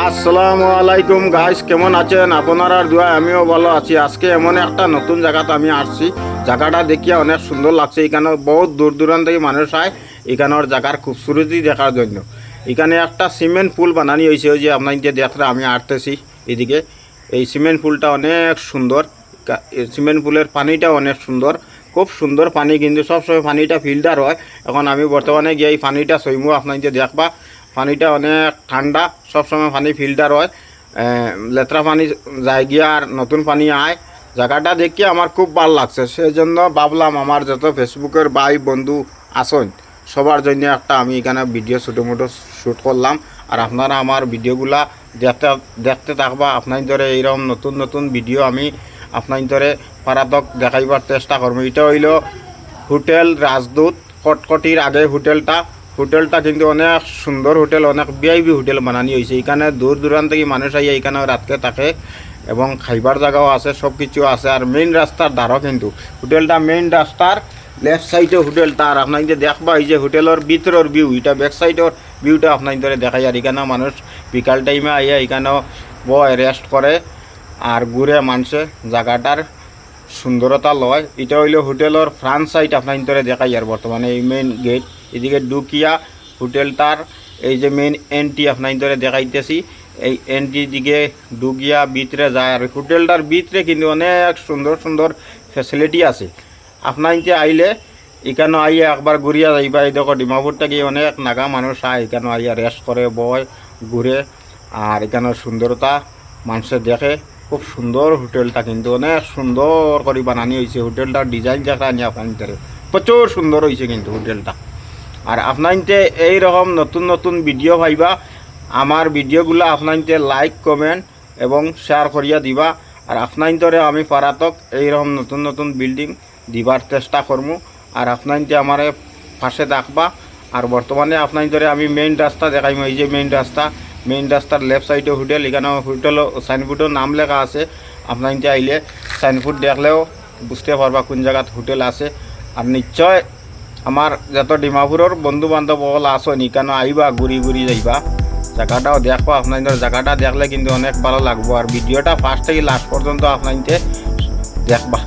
আসসালামু আলাইকুম গাইস, কেমন আছেন আপনারা? দোয়া আমিও ভালো আছি। আজকে এমন একটা নতুন জায়গাতে আমি আসছি। জায়গাটা দেখিয়ে অনেক সুন্দর লাগছে। এখানে বহুত দূর দূরান্ত থেকে মানুষ আয় এখানের জায়গার খুবসুরতি দেখার জন্য। এখানে একটা সিমেন্ট পুল বানানি হয়েছে, ওই যে আপনাকে দেখলে আমি আসতেছি এদিকে। এই সিমেন্ট পুলটা অনেক সুন্দর। সিমেন্ট পুলের পানিটা অনেক সুন্দর, খুব সুন্দর পানি, কিন্তু সবসময় পানিটা ফিল্টার হয়। এখন আমি বর্তমানে গিয়ে এই পানিটা সইমু, আপনাকে দেখবা পানিটা অনেক ঠান্ডা, সবসময় পানি ফিল্টার হয়। লেত্রা পানি যায় গিয়া আর নতুন পানি আয়। জায়গাটা দেখে আমার খুব ভালো লাগছে, সেই জন্য ভাবলাম আমার যত ফেসবুকের ভাই বন্ধু আসেন সবার জন্য একটা আমি এখানে ভিডিও ছোটো মোটো শ্যুট করলাম। আর আপনারা আমার ভিডিওগুলা দেখতে দেখতে থাকবা। আপনার ধরে এইরকম নতুন নতুন ভিডিও আমি আপনার ধরে পারাতক দেখাইবার চেষ্টা করবো। এটা হইল হোটেল রাজদূত, কটকটির আগে হোটেলটা কিন্তু অনেক সুন্দর হোটেল, অনেক ভিআইপি হোটেল বানানি হয়েছে। এখানে দূর দূরান্ত থেকে মানুষ আইয়া এখানে রাতকে থাকে এবং খাইবার জায়গাও আছে, সব কিছু আছে। আর মেইন রাস্তার ধারও কিন্তু হোটেলটা, মেইন রাস্তার লেফট সাইডে হোটেলটা। আর আপনার যে দেখবা এই যে হোটেলের ভিতরের ভিউ, এটা ব্যাক সাইডের ভিউটা আপনার ধরে দেখাই। আর এখানে মানুষ বিকাল টাইমে আইয়া এখানেও বয়, রেস্ট করে আর ঘুরে মানুষে জায়গাটার সুন্দরতা লয়। এটা হইল হোটেলের ফ্রন্ট সাইড আপনার ধরে দেখাই। আর বর্তমানে এই মেইন গেট এদিকে ঢুকিয়া হোটেলটার এই যে মেইন এন্ট্রি আপনার ধরে দেখাইতেছি, এই এন্ট্রির দিকে ঢুকিয়া ভিতরে যায়। আর হোটেলটার ভিতরে কিন্তু অনেক সুন্দর সুন্দর ফ্যাসিলিটি আছে। আপনার আইলে এখানে আইয়া একবার ঘুরিয়া যাইবা। এই দেখো ডিমাপুরটা গিয়ে অনেক নাগা মানুষ আয় এখানে আইয়া রেস্ট করে, বয়, ঘুরে। আর এখানে সুন্দরতা মানুষে দেখে। খুব সুন্দর হোটেলটা, কিন্তু অনেক সুন্দর করে বানানি হয়েছে। হোটেলটার ডিজাইন দেখা নিয়ে আপনার প্রচুর সুন্দর হয়েছে কিন্তু হোটেলটা। আর আপনাইতে এইরকম নতুন নতুন ভিডিও পাইবা। আমার ভিডিওগুলো আপনাইতে লাইক, কমেন্ট এবং শেয়ার করিয়া দিবা। আর আপনাইতরে আমি পারাতক এইরকম নতুন নতুন বিল্ডিং দিবার চেষ্টা করবো। আর আপনাইতে আমার পাশে থাকবা। আর বর্তমানে আপনাইতরে আমি মেইন রাস্তা দেখাইম। এই যে মেইন রাস্তার লেফট সাইডে হোটেল, এখানে হোটেল সাইনবোর্ডের নাম লেখা আছে। আপনাইতে আইলে সাইনবোর্ড দেখলেও বুঝতে পারবা কোন জায়গাত হোটেল আছে। আর নিশ্চয় আমার যত ডিমাপুরের বন্ধু বান্ধব বলা আসেন এখানে আইবা, ঘুরি ঘুরি যাইবা, জায়গাটাও দেখবা। আপনাদের জায়গাটা দেখলে কিন্তু অনেক ভালো লাগবো। আর ভিডিওটা ফার্স্ট থেকে লাস্ট পর্যন্ত আপনাদের দেখবা।